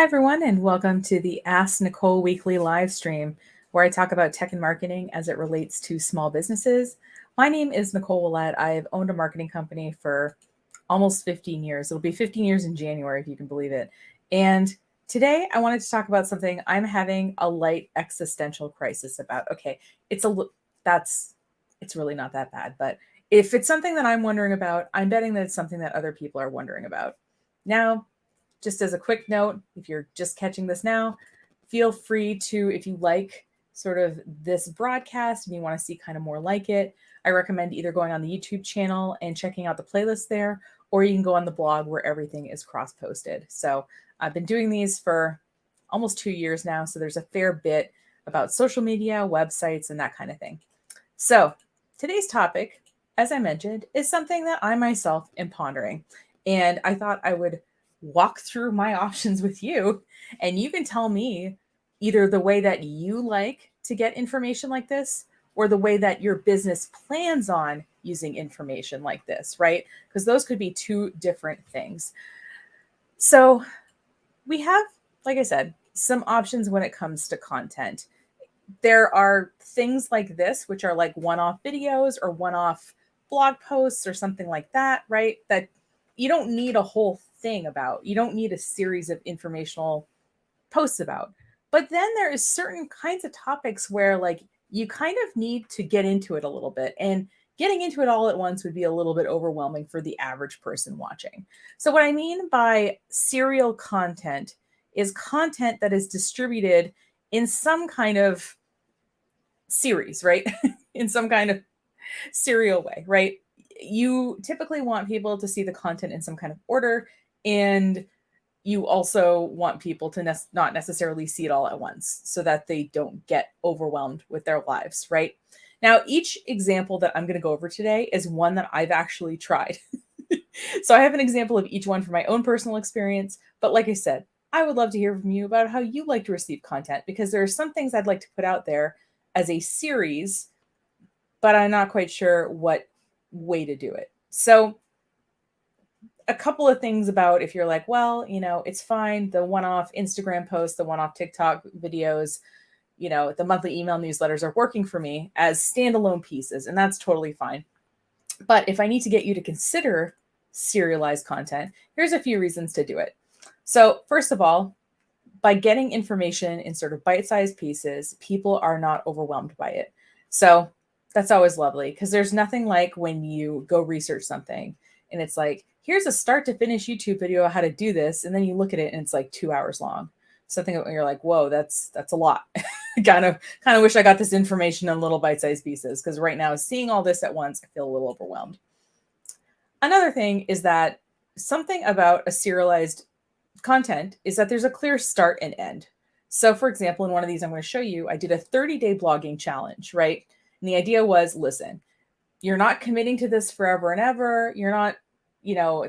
Hi, everyone, and welcome to the Ask Nicole weekly live stream, where I talk about tech and marketing as it relates to small businesses. My name is Nicole Willett. I have owned a marketing company for almost 15 years. It'll be 15 years in January, if you can believe it. And today I wanted to talk about something I'm having a light existential crisis about. Okay, it's really not that bad, but if it's something that I'm wondering about, I'm betting that it's something that other people are wondering about. Now, just as a quick note, if you're just catching this now, feel free to, if you like sort of this broadcast and you want to see kind of more like it, I recommend either going on the YouTube channel and checking out the playlist there, or you can go on the blog where everything is cross-posted. So I've been doing these for almost 2 years now, so there's a fair bit about social media, websites, and that kind of thing. So today's topic, as I mentioned, is something that I myself am pondering. And I thought I would walk through my options with you, and you can tell me either the way that you like to get information like this or the way that your business plans on using information like this, right? Because those could be two different things. So we have, like I said, some options when it comes to content. There are things like this, which are like one-off videos or one-off blog posts or something like that, right? That you don't need a whole thing about. You don't need a series of informational posts about. But then there is certain kinds of topics where like you kind of need to get into it a little bit, and getting into it all at once would be a little bit overwhelming for the average person watching. So what I mean by serial content is content that is distributed in some kind of series, right? In some kind of serial way, right? You typically want people to see the content in some kind of order, and you also want people to not necessarily see it all at once so that they don't get overwhelmed with their lives, right? Now, each example that I'm going to go over today is one that I've actually tried. So I have an example of each one from my own personal experience. But like I said, I would love to hear from you about how you like to receive content, because there are some things I'd like to put out there as a series, but I'm not quite sure what way to do it. So a couple of things about, if you're like, well, it's fine, the one-off Instagram posts, the one-off TikTok videos, the monthly email newsletters are working for me as standalone pieces, and that's totally fine. But if I need to get you to consider serialized content, here's a few reasons to do it. So first of all, by getting information in sort of bite-sized pieces, people are not overwhelmed by it. So that's always lovely, because there's nothing like when you go research something and it's like, here's a start to finish YouTube video on how to do this. And then you look at it and it's like 2 hours long. Something that you're like, whoa, that's a lot. kind of wish I got this information in little bite-sized pieces, because right now seeing all this at once, I feel a little overwhelmed. Another thing is that something about a serialized content is that there's a clear start and end. So for example, in one of these I'm going to show you, I did a 30-day blogging challenge, right? And the idea was, listen, you're not committing to this forever and ever. You're not,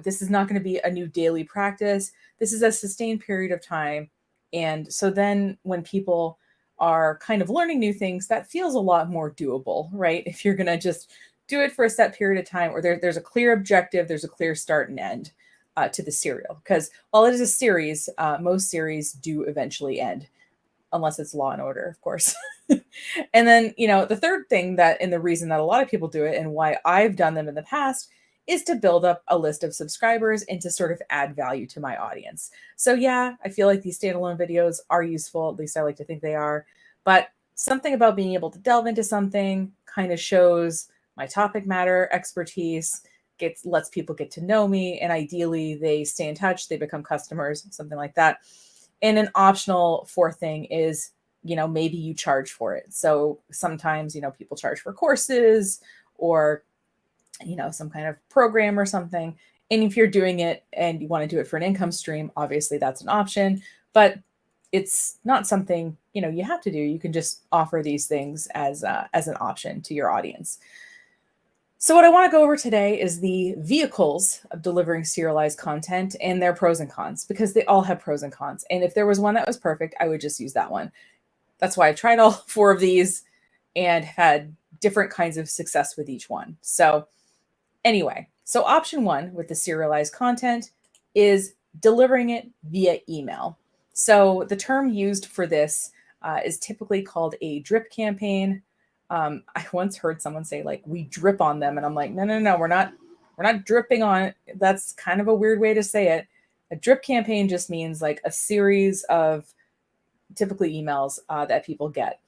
this is not going to be a new daily practice. This is a sustained period of time. And so then when people are kind of learning new things, that feels a lot more doable, right? If you're going to just do it for a set period of time, or there's a clear objective, there's a clear start and end to the serial. Because while it is a series, most series do eventually end, unless it's Law and Order, of course. And then, the third thing that, and the reason that a lot of people do it and why I've done them in the past, is to build up a list of subscribers and to sort of add value to my audience. So yeah, I feel like these standalone videos are useful. At least I like to think they are. But something about being able to delve into something kind of shows my topic matter expertise, lets people get to know me, and ideally they stay in touch, they become customers, something like that. And an optional fourth thing is, maybe you charge for it. So sometimes, people charge for courses or, some kind of program or something. And if you're doing it and you want to do it for an income stream, obviously that's an option, but it's not something, you have to do. You can just offer these things as an option to your audience. So what I want to go over today is the vehicles of delivering serialized content and their pros and cons, because they all have pros and cons. And if there was one that was perfect, I would just use that one. That's why I tried all 4 of these and had different kinds of success with each one. So anyway, so option 1 with the serialized content is delivering it via email. So the term used for this is typically called a drip campaign. I once heard someone say like, we drip on them. And I'm like, no, we're not dripping on it. That's kind of a weird way to say it. A drip campaign just means like a series of typically emails that people get.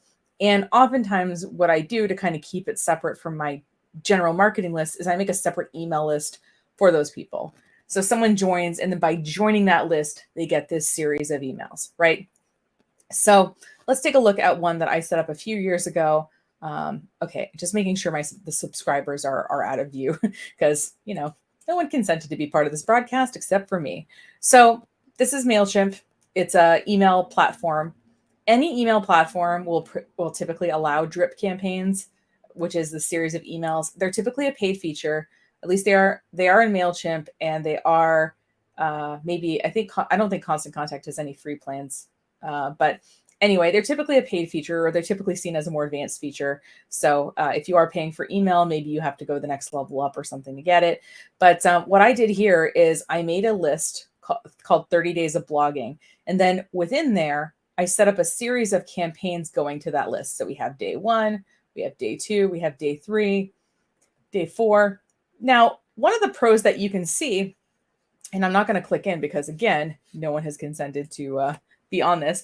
And oftentimes what I do to kind of keep it separate from my general marketing list is I make a separate email list for those people. So someone joins, and then by joining that list, they get this series of emails, right? So let's take a look at one that I set up a few years ago. Okay, just making sure the subscribers are out of view because, no one consented to be part of this broadcast except for me. So this is MailChimp. It's an email platform. Any email platform will typically allow drip campaigns, which is the series of emails. They're typically a paid feature. At least they are in MailChimp, and they are maybe, I don't think Constant Contact has any free plans. But anyway, they're typically a paid feature, or they're typically seen as a more advanced feature. So if you are paying for email, maybe you have to go the next level up or something to get it. But what I did here is I made a list called 30 Days of Blogging. And then within there, I set up a series of campaigns going to that list. So we have day 1, we have day 2, we have day 3, day 4. Now, one of the pros that you can see, and I'm not going to click in because, again, no one has consented to be on this,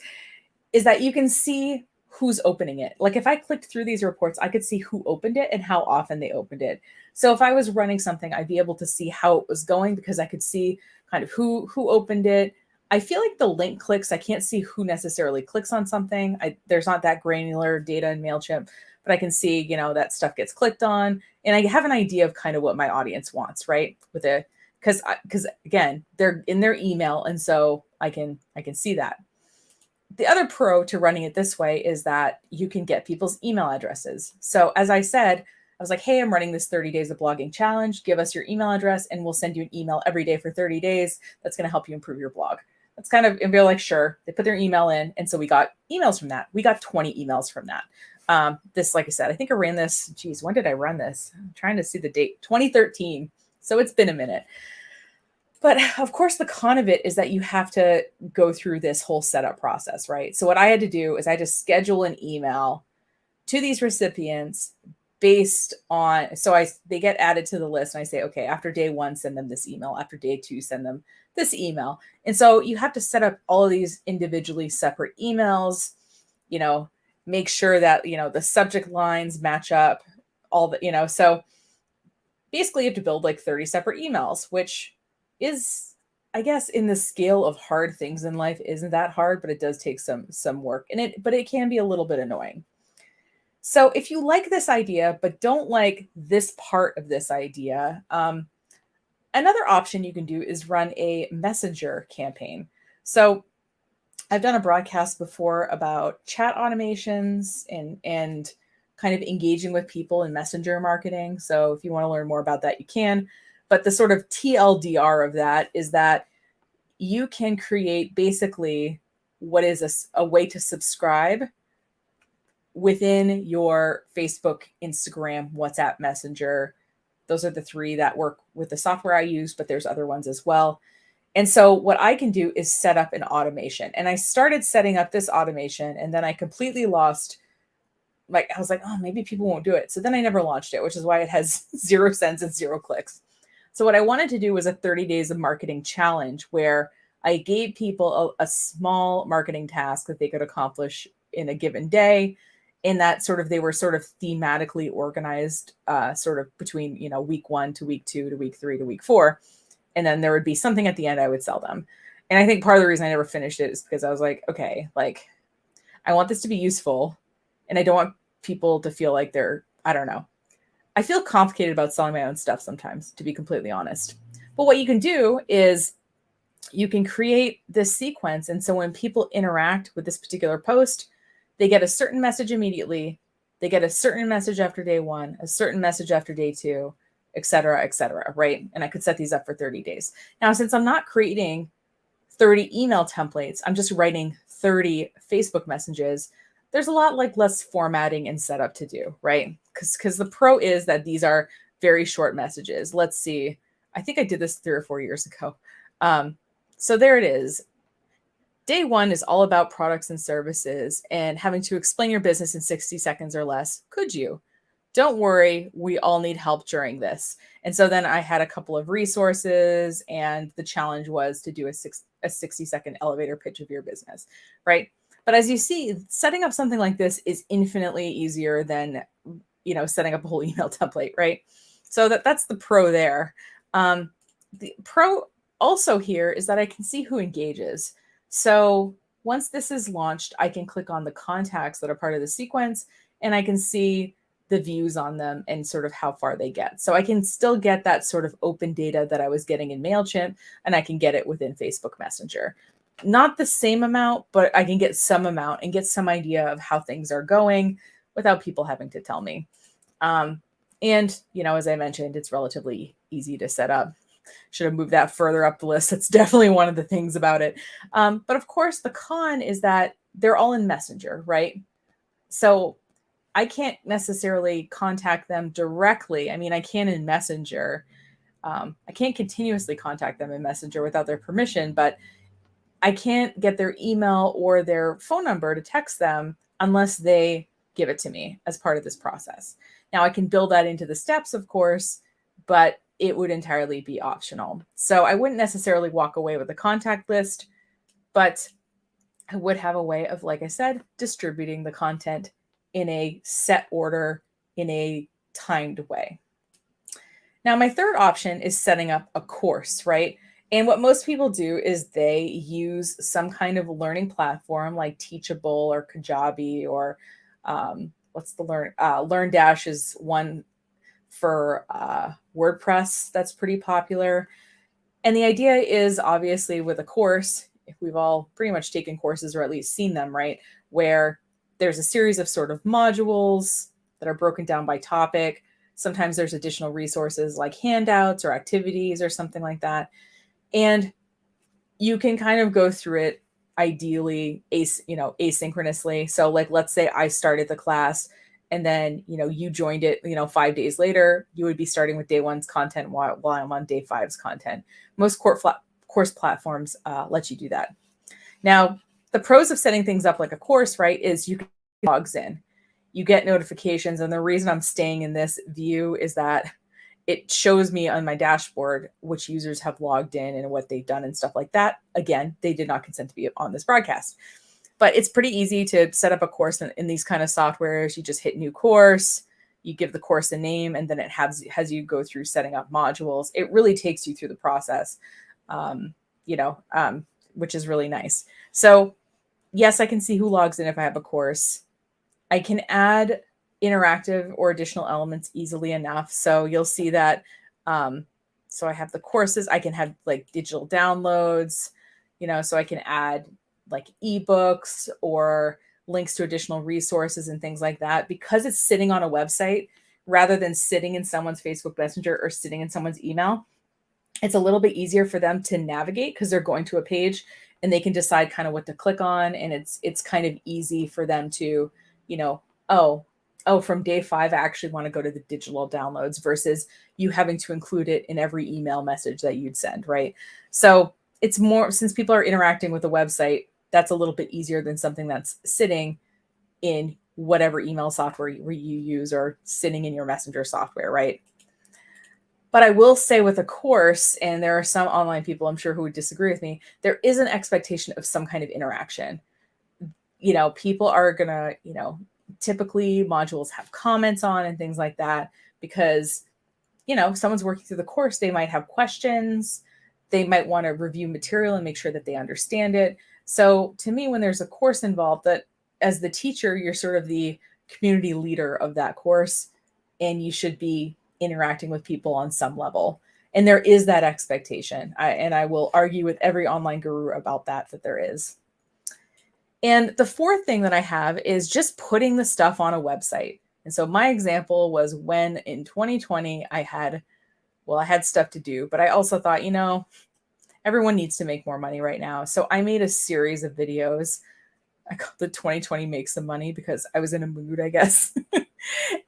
is that you can see who's opening it. Like if I clicked through these reports, I could see who opened it and how often they opened it. So if I was running something, I'd be able to see how it was going because I could see kind of who opened it. I feel like the link clicks, I can't see who necessarily clicks on something. There's not that granular data in MailChimp, but I can see, that stuff gets clicked on, and I have an idea of kind of what my audience wants, right? Because again, they're in their email, and so I can see that. The other pro to running it this way is that you can get people's email addresses. So as I said, I was like, hey, I'm running this 30 days of blogging challenge. Give us your email address and we'll send you an email every day for 30 days. That's going to help you improve your blog. That's kind of, and they're like, sure. They put their email in. And so we got emails from that. We got 20 emails from that. This, like I said, I think I ran this. Geez, when did I run this? I'm trying to see the date, 2013. So it's been a minute. But of course, the con of it is that you have to go through this whole setup process, right? So what I had to do is I had to schedule an email to these recipients based on, they get added to the list, and I say, okay, after day 1, send them this email. After day 2, send them this email. And so you have to set up all of these individually separate emails, make sure that, the subject lines match up, all the, so basically you have to build like 30 separate emails, which is, I guess, in the scale of hard things in life, isn't that hard, but it does take some work in it, but it can be a little bit annoying. So if you like this idea, but don't like this part of this idea, another option you can do is run a messenger campaign. So I've done a broadcast before about chat automations and kind of engaging with people in messenger marketing. So if you want to learn more about that, you can. But the sort of TLDR of that is that you can create basically what is a way to subscribe within your Facebook, Instagram, WhatsApp, Messenger. Those are the 3 that work with the software I use, but there's other ones as well. And so what I can do is set up an automation. And I started setting up this automation, and then I completely lost, I was like, oh, maybe people won't do it. So then I never launched it, which is why it has 0 cents and 0 clicks. So what I wanted to do was a 30 days of marketing challenge where I gave people a small marketing task that they could accomplish in a given day, in that they were sort of thematically organized, sort of between, week 1 to week 2 to week 3 to week 4. And then there would be something at the end I would sell them. And I think part of the reason I never finished it is because I was like, okay, I want this to be useful, and I don't want people to feel like I don't know. I feel complicated about selling my own stuff sometimes, to be completely honest. But what you can do is you can create this sequence. And so when people interact with this particular post, they get a certain message immediately. They get a certain message after day 1, a certain message after day 2, et cetera, right? And I could set these up for 30 days. Now, since I'm not creating 30 email templates, I'm just writing 30 Facebook messages, there's a lot less formatting and setup to do, right? Because the pro is that these are very short messages. Let's see. I think I did this 3 or 4 years ago. So there it is. Day one is all about products and services and having to explain your business in 60 seconds or less. Could you? Don't worry, we all need help during this. And so then I had a couple of resources, and the challenge was to do a 60-second elevator pitch of your business, right? But as you see, setting up something like this is infinitely easier than, setting up a whole email template, right? So that's the pro there. The pro also here is that I can see who engages. So once this is launched, I can click on the contacts that are part of the sequence, and I can see the views on them and sort of how far they get. So I can still get that sort of open data that I was getting in MailChimp, and I can get it within Facebook Messenger. Not the same amount, but I can get some amount and get some idea of how things are going without people having to tell me. And, as I mentioned, it's relatively easy to set up. Should have moved that further up the list. That's definitely one of the things about it. But of course, the con is that they're all in Messenger, right? So I can't necessarily contact them directly. I mean, I can in Messenger. I can't continuously contact them in Messenger without their permission, but I can't get their email or their phone number to text them unless they give it to me as part of this process. Now, I can build that into the steps, of course, but it would entirely be optional. So I wouldn't necessarily walk away with a contact list, but I would have a way of, like I said, distributing the content in a set order, in a timed way. Now, my third option is setting up a course, right? And what most people do is they use some kind of learning platform like Teachable or Kajabi or what's the LearnDash is one for WordPress that's pretty popular. And the idea is obviously with a course, if we've all pretty much taken courses or at least seen them, right, where there's a series of sort of modules that are broken down by topic. Sometimes there's additional resources like handouts or activities or something like that. And you can kind of go through it ideally, asynchronously. So like, let's say I started the class and then, you joined it, 5 days later, you would be starting with day one's content while I'm on day five's content. Most course platforms let you do that. Now, the pros of setting things up like a course, right, is you can logs in, you get notifications. And the reason I'm staying in this view is that it shows me on my dashboard which users have logged in and what they've done and stuff like that. Again, they did not consent to be on this broadcast. But it's pretty easy to set up a course in these kind of softwares. You just hit new course, you give the course a name, and then it has you go through setting up modules. It really takes you through the process, which is really nice. So yes, I can see who logs in if I have a course. I can add interactive or additional elements easily enough. So you'll see that. So I have the courses. I can have like digital downloads, so I can add like ebooks or links to additional resources and things like that. Because it's sitting on a website rather than sitting in someone's Facebook Messenger or sitting in someone's email, it's a little bit easier for them to navigate because they're going to a page and they can decide kind of what to click on. And it's kind of easy for them to, from day 5, I actually want to go to the digital downloads versus you having to include it in every email message that you'd send, right? So it's more, since people are interacting with the website, that's a little bit easier than something that's sitting in whatever email software you use or sitting in your messenger software, right? But I will say with a course, and there are some online people I'm sure who would disagree with me, there is an expectation of some kind of interaction. People are going to, typically modules have comments on and things like that because, if someone's working through the course, they might have questions. They might want to review material and make sure that they understand it. So to me, when there's a course involved, that as the teacher, you're sort of the community leader of that course, and you should be interacting with people on some level. And there is that expectation. I will argue with every online guru about that there is. And the fourth thing that I have is just putting the stuff on a website. And so my example was when in 2020, I had stuff to do, but I also thought, everyone needs to make more money right now. So I made a series of videos. I called the 2020 Make Some Money because I was in a mood, I guess.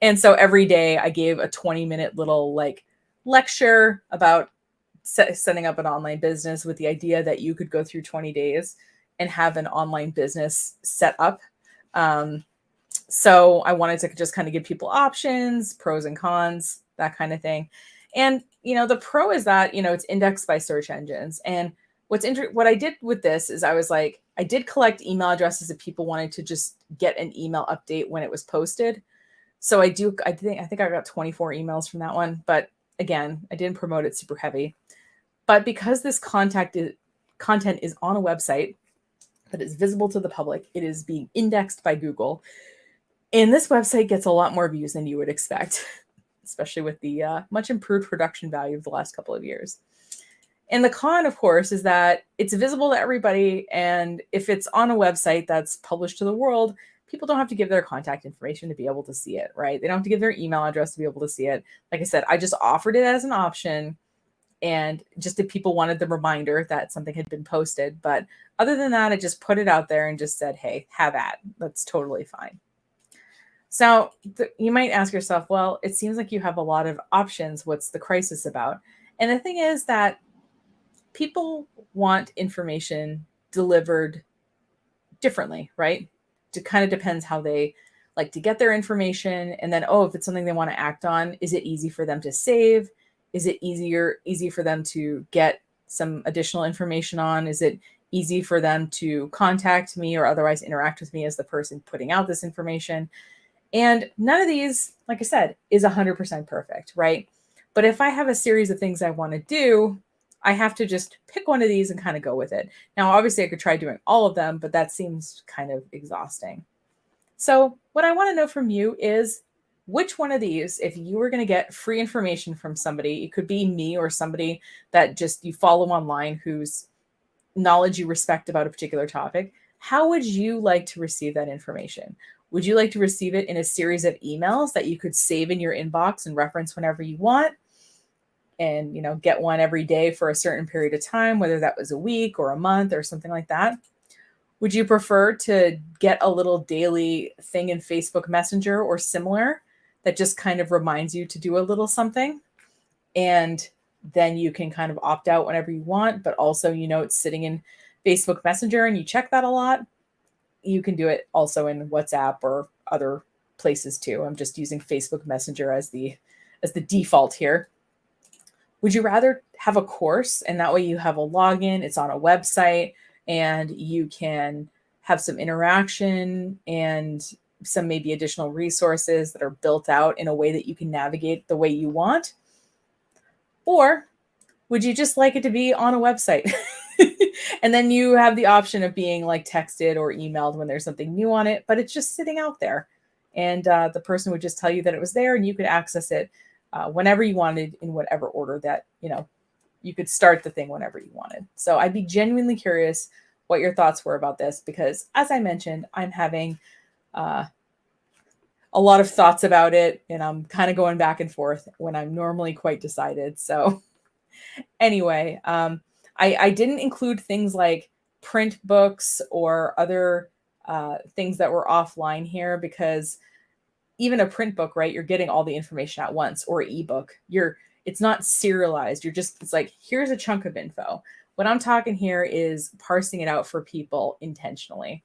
And so every day I gave a 20-minute little lecture about setting up an online business with the idea that you could go through 20 days and have an online business set up. So I wanted to just kind of give people options, pros and cons, that kind of thing. And, the pro is that, it's indexed by search engines. And what I did with this is I was like, I did collect email addresses if people wanted to just get an email update when it was posted. So I think I got 24 emails from that one. But again, I didn't promote it super heavy. But because this content is on a website that is visible to the public, it is being indexed by Google. And this website gets a lot more views than you would expect, especially with the much improved production value of the last couple of years. And the con, of course, is that it's visible to everybody. And if it's on a website that's published to the world, people don't have to give their contact information to be able to see it, right? They don't have to give their email address to be able to see it. Like I said, I just offered it as an option. And just if people wanted the reminder that something had been posted. But other than that, I just put it out there and just said, hey, have at. That's totally fine. So you might ask yourself, well, it seems like you have a lot of options. What's the crisis about? And the thing is that people want information delivered differently, right? It kind of depends how they like to get their information. And then, if it's something they want to act on, is it easy for them to save? Is it easy for them to get some additional information on? Is it easy for them to contact me or otherwise interact with me as the person putting out this information? And none of these, like I said, is 100% perfect, right? But if I have a series of things I want to do, I have to just pick one of these and kind of go with it. Now, obviously, I could try doing all of them, but that seems kind of exhausting. So what I want to know from you is which one of these, if you were going to get free information from somebody, it could be me or somebody that just you follow online whose knowledge you respect about a particular topic, how would you like to receive that information? Would you like to receive it in a series of emails that you could save in your inbox and reference whenever you want? And, get one every day for a certain period of time, whether that was a week or a month or something like that? Would you prefer to get a little daily thing in Facebook Messenger or similar that just kind of reminds you to do a little something? And then you can kind of opt out whenever you want, but also, it's sitting in Facebook Messenger and you check that a lot. You can do it also in WhatsApp or other places too. I'm just using Facebook Messenger as the default here. Would you rather have a course and that way you have a login, it's on a website, and you can have some interaction and some maybe additional resources that are built out in a way that you can navigate the way you want? Or would you just like it to be on a website? And then you have the option of being like texted or emailed when there's something new on it, but it's just sitting out there. And the person would just tell you that it was there and you could access it whenever you wanted in whatever order that, you could start the thing whenever you wanted. So I'd be genuinely curious what your thoughts were about this, because as I mentioned, I'm having a lot of thoughts about it and I'm kind of going back and forth when I'm normally quite decided. So anyway, I didn't include things like print books or other things that were offline here, because even a print book, right, you're getting all the information at once, or an ebook. It's not serialized. It's like, here's a chunk of info. What I'm talking here is parsing it out for people intentionally.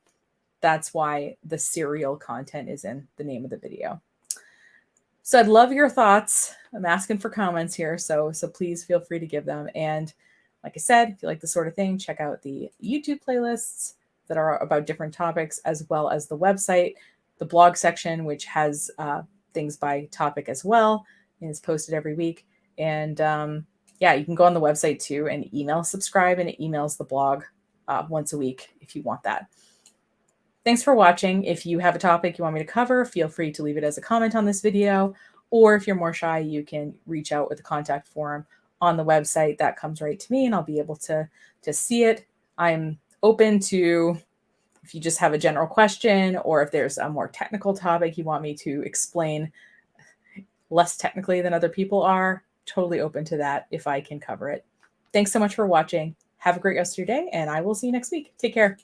That's why the serial content is in the name of the video. So I'd love your thoughts. I'm asking for comments here, so please feel free to give them. And like I said, if you like this sort of thing, check out the YouTube playlists that are about different topics, as well as the website, the blog section, which has things by topic as well, and it's posted every week. And you can go on the website too and subscribe, and it emails the blog once a week if you want that. Thanks for watching. If you have a topic you want me to cover, feel free to leave it as a comment on this video. Or if you're more shy, you can reach out with a contact form on the website. That comes right to me and I'll be able to see it. I'm open to, if you just have a general question, or if there's a more technical topic you want me to explain less technically than other people are, totally open to that if I can cover it. Thanks so much for watching. Have a great rest of your day, and I will see you next week. Take care.